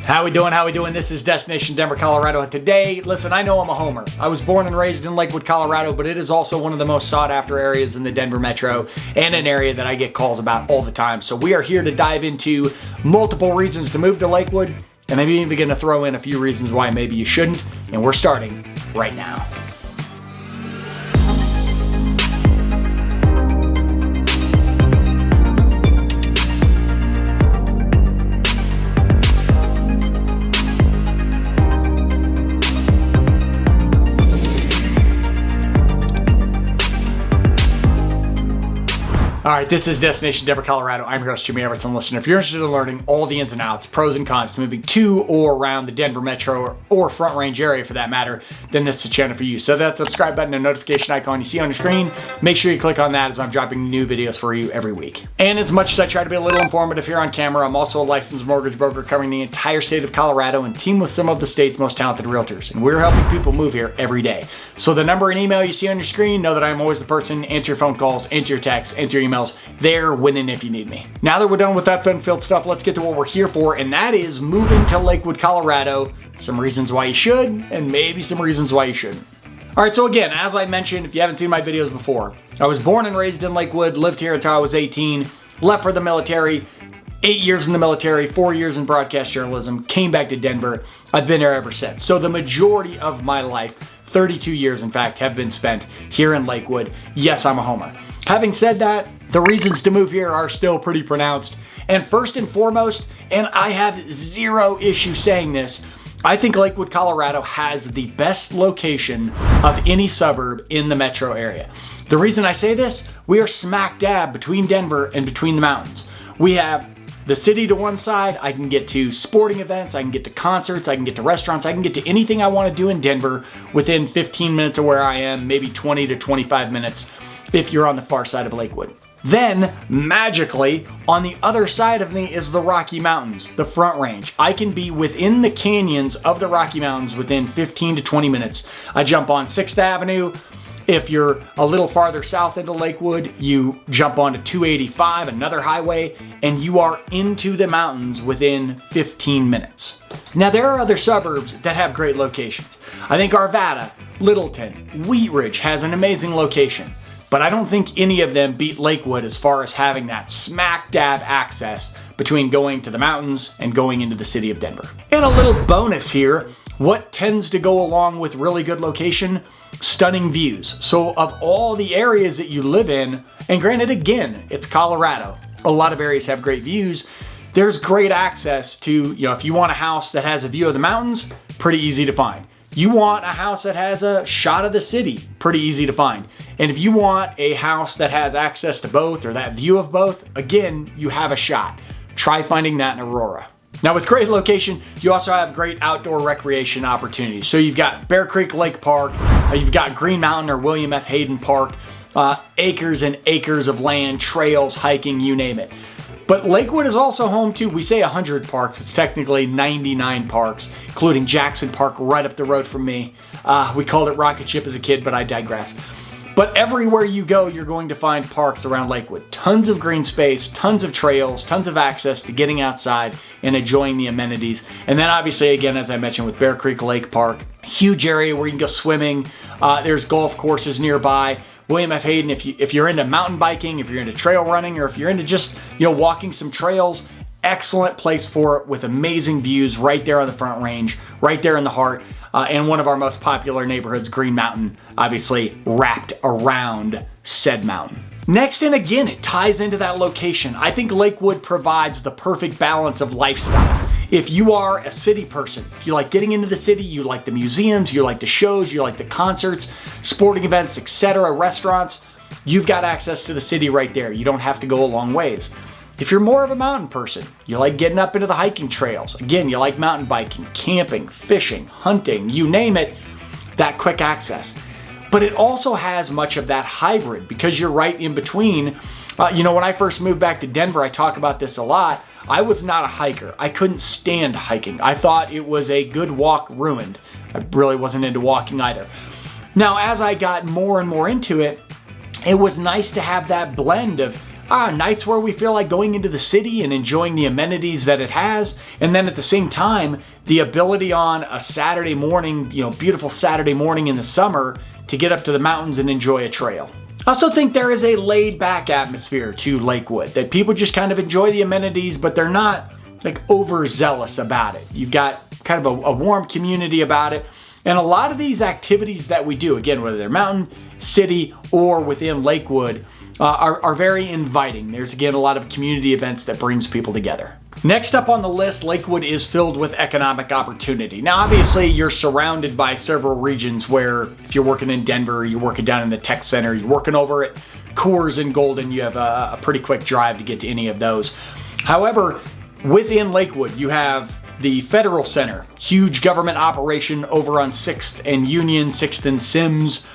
How we doing? How we doing? This is Destination Denver, Colorado, and today, listen, I know I'm a homer. I was born and raised in Lakewood, Colorado, but it is also one of the most sought after areas in the Denver metro and an area that I get calls about all the time. So we are here to dive into multiple reasons to move to Lakewood, and maybe even going to throw in a few reasons why maybe you shouldn't, and we're starting right now. All right, this is Destination Denver, Colorado. I'm your host, Jimmy Everson. Listen, if you're interested in learning all the ins and outs, pros and cons to moving to or around the Denver metro or Front Range area for that matter, then this is the channel for you. So that subscribe button and notification icon you see on your screen, make sure you click on that as I'm dropping new videos for you every week. And as much as I try to be a little informative here on camera, I'm also a licensed mortgage broker covering the entire state of Colorado and team with some of the state's most talented realtors. And we're helping people move here every day. So the number and email you see on your screen, know that I'm always the person, answer your phone calls, answer your texts, answer your emails, there winning if you need me. Now that we're done with that fun-filled stuff, let's get to what we're here for, and that is moving to Lakewood, Colorado. Some reasons why you should, and maybe some reasons why you shouldn't. All right, so again, as I mentioned, if you haven't seen my videos before, I was born and raised in Lakewood, lived here until I was 18, left for the military, 8 years in the military, 4 years in broadcast journalism, came back to Denver. I've been there ever since. So the majority of my life, 32 years in fact, have been spent here in Lakewood. Yes, I'm a homer. Having said that, the reasons to move here are still pretty pronounced. And first and foremost, and I have zero issue saying this, I think Lakewood, Colorado has the best location of any suburb in the metro area. The reason I say this, we are smack dab between Denver and between the mountains. We have the city to one side. I can get to sporting events, I can get to concerts, I can get to restaurants, I can get to anything I want to do in Denver within 15 minutes of where I am, maybe 20 to 25 minutes if you're on the far side of Lakewood. Then, magically, on the other side of me is the Rocky Mountains, the Front Range. I can be within the canyons of the Rocky Mountains within 15 to 20 minutes. I jump on 6th Avenue. If you're a little farther south into Lakewood, you jump onto 285, another highway, and you are into the mountains within 15 minutes. Now, there are other suburbs that have great locations. I think Arvada, Littleton, Wheat Ridge has an amazing location. But I don't think any of them beat Lakewood as far as having that smack dab access between going to the mountains and going into the city of Denver. And a little bonus here, what tends to go along with really good location? Stunning views. So of all the areas that you live in, and granted again, it's Colorado, a lot of areas have great views, there's great access to, if you want a house that has a view of the mountains, pretty easy to find. You want a house that has a shot of the city, pretty easy to find. And if you want a house that has access to both or that view of both, again, you have a shot. Try finding that in Aurora. Now with great location, you also have great outdoor recreation opportunities. So you've got Bear Creek Lake Park, you've got Green Mountain or William F. Hayden Park, acres and acres of land, trails, hiking, you name it. But Lakewood is also home to, we say 100 parks, it's technically 99 parks, including Jackson Park right up the road from me. We called it Rocket Ship as a kid, but I digress. But everywhere you go, you're going to find parks around Lakewood. Tons of green space, tons of trails, tons of access to getting outside and enjoying the amenities. And then obviously, again, as I mentioned with Bear Creek Lake Park, huge area where you can go swimming. There's golf courses nearby. William F. Hayden, if you're into mountain biking, if you're into trail running, or if you're into just, walking some trails, excellent place for it with amazing views right there on the Front Range, right there in the heart, and one of our most popular neighborhoods, Green Mountain, obviously wrapped around said mountain. Next, and again, it ties into that location. I think Lakewood provides the perfect balance of lifestyle. If you are a city person, if you like getting into the city, you like the museums, you like the shows, you like the concerts, sporting events, etc., restaurants, you've got access to the city right there. You don't have to go a long ways. If you're more of a mountain person, you like getting up into the hiking trails, again, you like mountain biking, camping, fishing, hunting, you name it, that quick access. But it also has much of that hybrid because you're right in between. When I first moved back to Denver, I talk about this a lot. I was not a hiker. I couldn't stand hiking. I thought it was a good walk ruined. I really wasn't into walking either. Now, as I got more and more into it, it was nice to have that blend of nights where we feel like going into the city and enjoying the amenities that it has. And then at the same time, the ability on a Saturday morning, beautiful Saturday morning in the summer, to get up to the mountains and enjoy a trail. I also think there is a laid-back atmosphere to Lakewood, that people just kind of enjoy the amenities, but they're not like overzealous about it. You've got kind of a warm community about it. And a lot of these activities that we do, again, whether they're mountain, city, or within Lakewood, are very inviting. There's, again, a lot of community events that brings people together. Next up on the list, Lakewood is filled with economic opportunity. Now, obviously, you're surrounded by several regions where if you're working in Denver, you're working down in the tech center, you're working over at Coors and Golden, you have a pretty quick drive to get to any of those. However, within Lakewood, you have the Federal Center, huge government operation over on 6th and Union, 6th and Sims.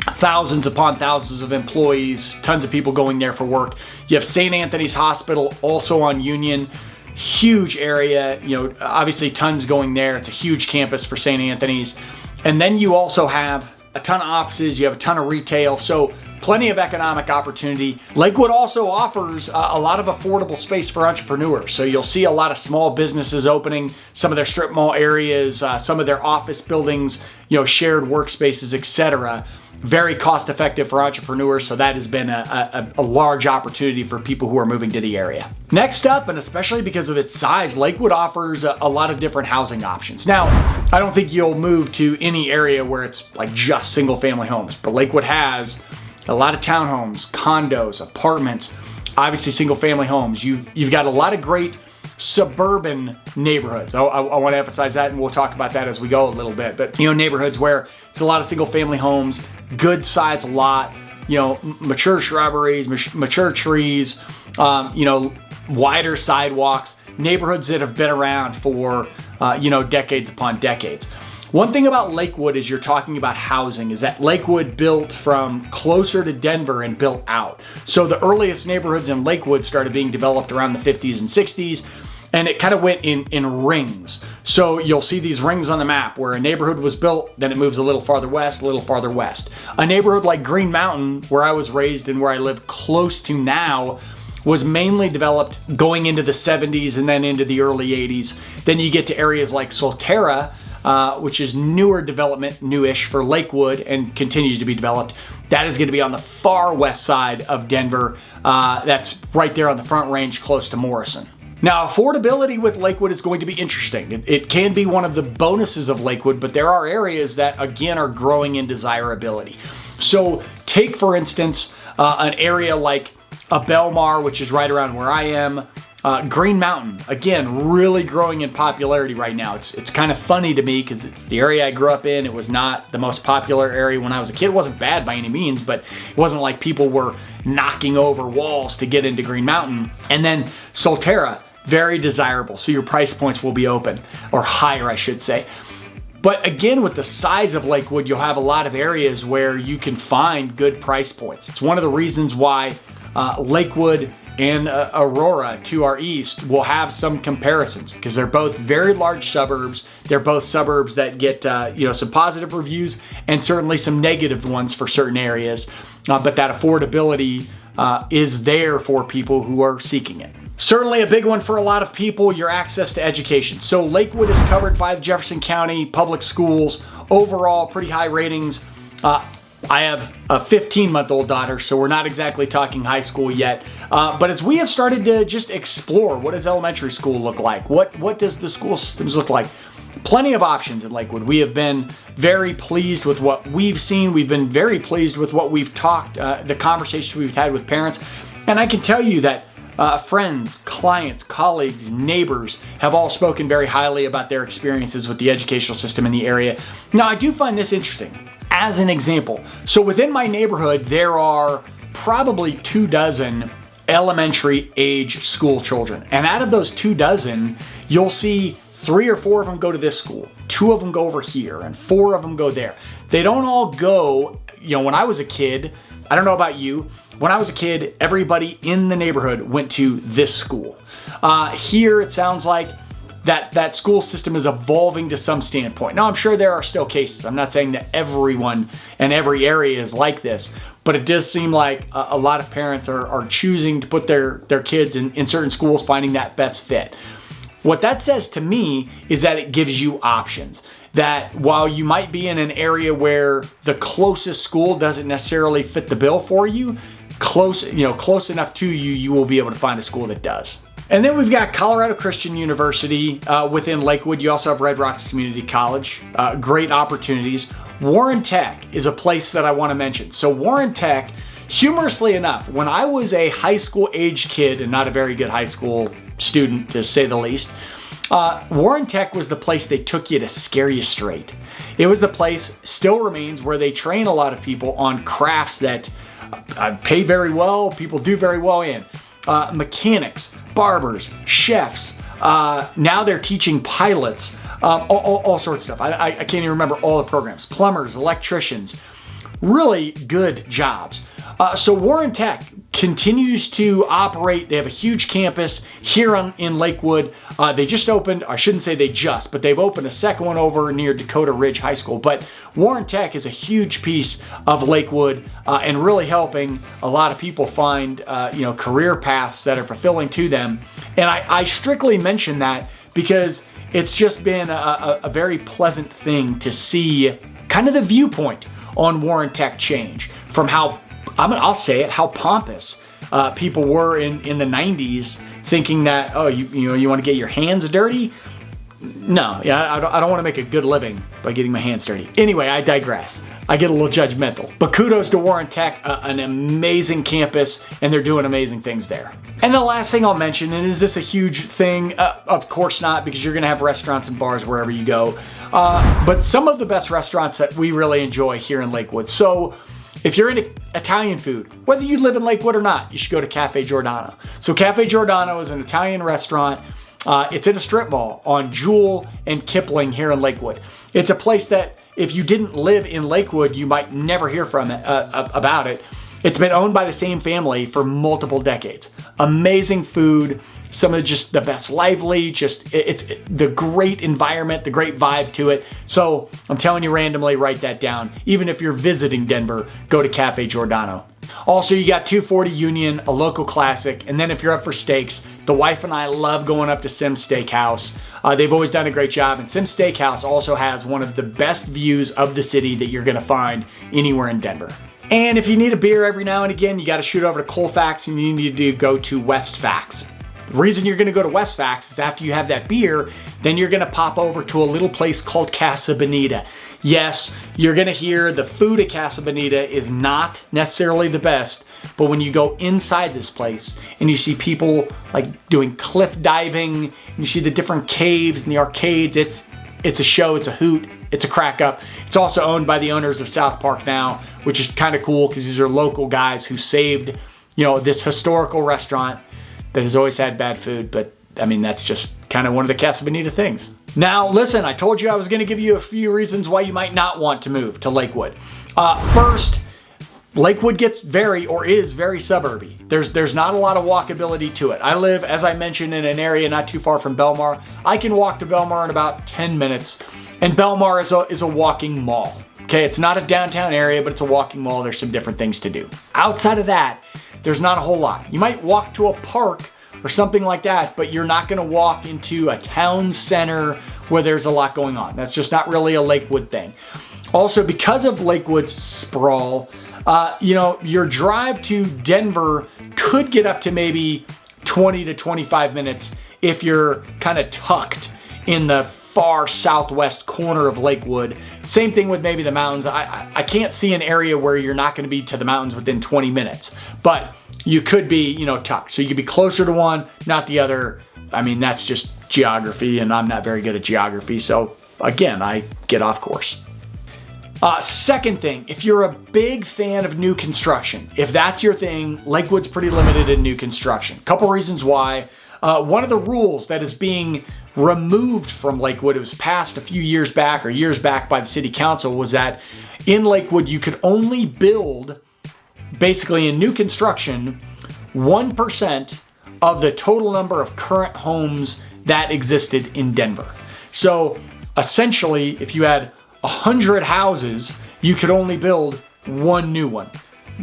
Thousands upon thousands of employees, tons of people going there for work. You have St. Anthony's Hospital, also on Union, huge area, obviously tons going there. It's a huge campus for St. Anthony's. And then you also have a ton of offices, you have a ton of retail, so plenty of economic opportunity. Lakewood also offers a lot of affordable space for entrepreneurs. So you'll see a lot of small businesses opening, some of their strip mall areas, some of their office buildings, shared workspaces, etc. Very cost effective for entrepreneurs, so that has been a large opportunity for people who are moving to the area. Next up, and especially because of its size, Lakewood offers a lot of different housing options. Now, I don't think you'll move to any area where it's like just single family homes, but Lakewood has a lot of townhomes, condos, apartments, obviously single family homes. You've got a lot of great suburban neighborhoods. I want to emphasize that, and we'll talk about that as we go a little bit. But neighborhoods where it's a lot of single family homes, good size lot, mature shrubberies, mature trees, wider sidewalks, neighborhoods that have been around for decades upon decades. One thing about Lakewood is you're talking about housing, is that Lakewood built from closer to Denver and built out. So the earliest neighborhoods in Lakewood started being developed around the 50s and 60s, and it kind of went in rings. So you'll see these rings on the map where a neighborhood was built, then it moves a little farther west, a little farther west. A neighborhood like Green Mountain, where I was raised and where I live close to now, was mainly developed going into the 70s and then into the early 80s. Then you get to areas like Solterra, which is newer development, newish for Lakewood, and continues to be developed. That is going to be on the far west side of Denver. That's right there on the Front Range, close to Morrison. Now, affordability with Lakewood is going to be interesting. It can be one of the bonuses of Lakewood, but there are areas that, again, are growing in desirability. So take, for instance, an area like a Belmar, which is right around where I am. Green Mountain, again, really growing in popularity right now. It's kind of funny to me because it's the area I grew up in. It was not the most popular area when I was a kid. It wasn't bad by any means, but it wasn't like people were knocking over walls to get into Green Mountain. And then Solterra, very desirable. So your price points will be open, or higher, I should say. But again, with the size of Lakewood, you'll have a lot of areas where you can find good price points. It's one of the reasons why Lakewood and Aurora to our east will have some comparisons, because they're both very large suburbs. They're both suburbs that get some positive reviews and certainly some negative ones for certain areas. But that affordability is there for people who are seeking it. Certainly a big one for a lot of people, your access to education. So Lakewood is covered by the Jefferson County Public Schools. Overall, pretty high ratings. I have a 15-month-old daughter, so we're not exactly talking high school yet. But as we have started to just explore, what does elementary school look like? What does the school systems look like? Plenty of options in Lakewood. We have been very pleased with what we've seen. We've been very pleased with what we've talked, the conversations we've had with parents. And I can tell you that friends, clients, colleagues, neighbors have all spoken very highly about their experiences with the educational system in the area. Now, I do find this interesting. As an example, so within my neighborhood, there are probably 24 elementary age school children. And out of those 24, you'll see 3 or 4 of them go to this school, 2 of them go over here, and 4 of them go there. They don't all go, when I was a kid, I don't know about you, when I was a kid, everybody in the neighborhood went to this school. Here, it sounds like that school system is evolving to some standpoint. Now, I'm sure there are still cases. I'm not saying that everyone and every area is like this, but it does seem like a lot of parents are choosing to put their kids in certain schools, finding that best fit. What that says to me is that it gives you options. That while you might be in an area where the closest school doesn't necessarily fit the bill for you, close enough to you, you will be able to find a school that does. And then we've got Colorado Christian University within Lakewood. You also have Red Rocks Community College. Great opportunities. Warren Tech is a place that I want to mention. So Warren Tech, humorously enough, when I was a high school age kid and not a very good high school student to say the least, Warren Tech was the place they took you to scare you straight. It was the place, still remains, where they train a lot of people on crafts that pay very well, people do very well in. Mechanics, barbers, chefs. Now they're teaching pilots, all sorts of stuff. I can't even remember all the programs. Plumbers, electricians, really good jobs. So Warren Tech continues to operate. They have a huge campus here in Lakewood. They just opened, I shouldn't say they just, but they've opened a second one over near Dakota Ridge High School. But Warren Tech is a huge piece of Lakewood and really helping a lot of people find career paths that are fulfilling to them. And I strictly mention that because it's just been a very pleasant thing to see kind of the viewpoint on Warren Tech change from how, I'll say it, how pompous people were in the 90s, thinking that, oh, you want to get your hands dirty? No, I don't want to make a good living by getting my hands dirty. Anyway, I digress. I get a little judgmental. But kudos to Warren Tech, an amazing campus, and they're doing amazing things there. And the last thing I'll mention, and is this a huge thing? Of course not, because you're going to have restaurants and bars wherever you go. But some of the best restaurants that we really enjoy here in Lakewood. So if you're into Italian food, whether you live in Lakewood or not, you should go to Cafe Giordano. So Cafe Giordano is an Italian restaurant. It's in a strip mall on Jewel and Kipling here in Lakewood. It's a place that if you didn't live in Lakewood, you might never hear about it. It's been owned by the same family for multiple decades. Amazing food, some of just the best lively, it's the great environment, the great vibe to it. So I'm telling you randomly, write that down. Even if you're visiting Denver, go to Cafe Giordano. Also, you got 240 Union, a local classic, and then if you're up for steaks, the wife and I love going up to Sim's Steakhouse. They've always done a great job, and Sim's Steakhouse also has one of the best views of the city that you're gonna find anywhere in Denver. And if you need a beer every now and again, you gotta shoot over to Colfax and you need to go to Westfax. The reason you're gonna go to Westfax is after you have that beer, then you're gonna pop over to a little place called Casa Bonita. Yes, you're gonna hear the food at Casa Bonita is not necessarily the best, but when you go inside this place and you see people like doing cliff diving, and you see the different caves and the arcades, it's a show, it's a hoot, it's a crack up. It's also owned by the owners of South Park now, which is kind of cool because these are local guys who saved, this historical restaurant that has always had bad food, but I mean, that's just kind of one of the Casa Bonita things. Now, listen, I told you I was gonna give you a few reasons why you might not want to move to Lakewood. First, Lakewood is very suburby. There's not a lot of walkability to it. I live, as I mentioned, in an area not too far from Belmar. I can walk to Belmar in about 10 minutes, and Belmar is a walking mall. Okay, it's not a downtown area, but it's a walking mall. There's some different things to do. Outside of that, there's not a whole lot. You might walk to a park or something like that, but you're not gonna walk into a town center where there's a lot going on. That's just not really a Lakewood thing. Also, because of Lakewood's sprawl, your drive to Denver could get up to maybe 20 to 25 minutes if you're kind of tucked in the far southwest corner of Lakewood. Same thing with maybe the mountains. I can't see an area where you're not going to be to the mountains within 20 minutes, but you could be, tucked. So you could be closer to one, not the other. I mean, that's just geography, and I'm not very good at geography. So again, I get off course. Second thing, if you're a big fan of new construction, if that's your thing, Lakewood's pretty limited in new construction. Couple reasons why. One of the rules that is being removed from Lakewood, it was passed a few years back by the city council, was that in Lakewood you could only build, basically in new construction, 1% of the total number of current homes that existed in Denver. So essentially, if you had 100 houses, you could only build one new one.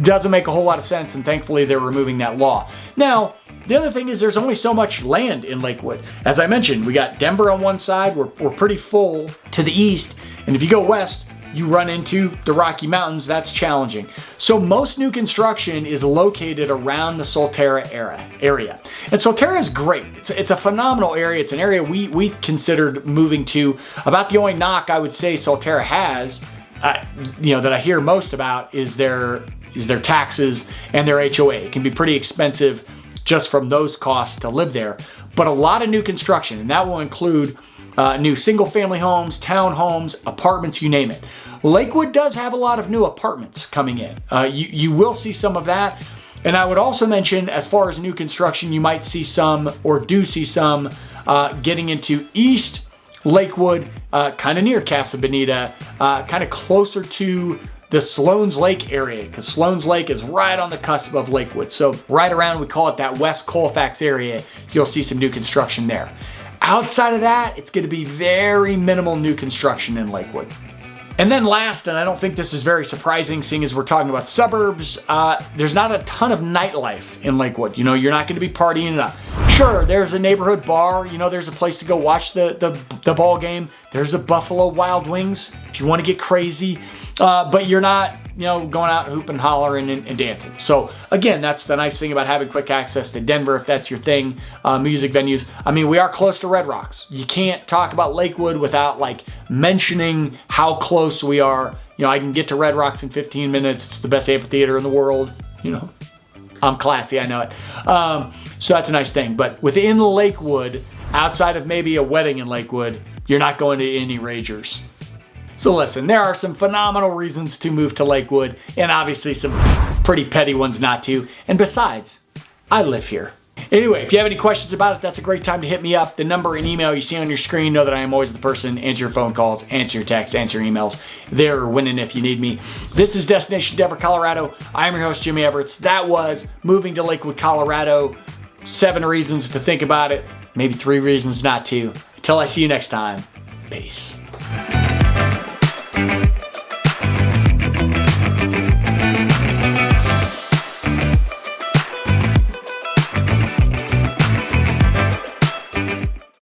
doesn't make a whole lot of sense, and thankfully they're removing that law. Now, the other thing is there's only so much land in Lakewood. As I mentioned, we got Denver on one side, we're pretty full to the east, and if you go west, you run into the Rocky Mountains. That's challenging. So most new construction is located around the Solterra area. And Solterra is great. It's a phenomenal area. It's an area we considered moving to. About the only knock I would say Solterra has, that I hear most about is their taxes and their HOA. It can be pretty expensive just from those costs to live there. But a lot of new construction, and that will include new single-family homes, townhomes, apartments, you name it. Lakewood does have a lot of new apartments coming in. You will see some of that. And I would also mention, as far as new construction, you might see some, or do see some, getting into East Lakewood, kind of near Casa Bonita, kind of closer to the Sloan's Lake area, because Sloan's Lake is right on the cusp of Lakewood. So right around, we call it that West Colfax area, you'll see some new construction there. Outside of that, it's going to be very minimal new construction in Lakewood. And then last, and I don't think this is very surprising, seeing as we're talking about suburbs, there's not a ton of nightlife in Lakewood. You know, you're not going to be partying it up. Sure, there's a neighborhood bar. You know, there's a place to go watch the ball game. There's the Buffalo Wild Wings if you want to get crazy. But you're not, going out hooping, hollering, and dancing. So again, that's the nice thing about having quick access to Denver, if that's your thing, music venues. I mean, we are close to Red Rocks. You can't talk about Lakewood without mentioning how close we are. I can get to Red Rocks in 15 minutes. It's the best amphitheater in the world. I'm classy, I know it. So that's a nice thing. But within Lakewood, outside of maybe a wedding in Lakewood, you're not going to any ragers. So listen, there are some phenomenal reasons to move to Lakewood, and obviously some pretty petty ones not to. And besides, I live here. Anyway, if you have any questions about it, that's a great time to hit me up. The number and email you see on your screen, know that I am always the person. Answer your phone calls, answer your texts, answer your emails. They're winning if you need me. This is Destination Denver, Colorado. I'm your host, Jimmy Everett. That was moving to Lakewood, Colorado. 7 reasons to think about it, maybe 3 reasons not to. Until I see you next time, peace.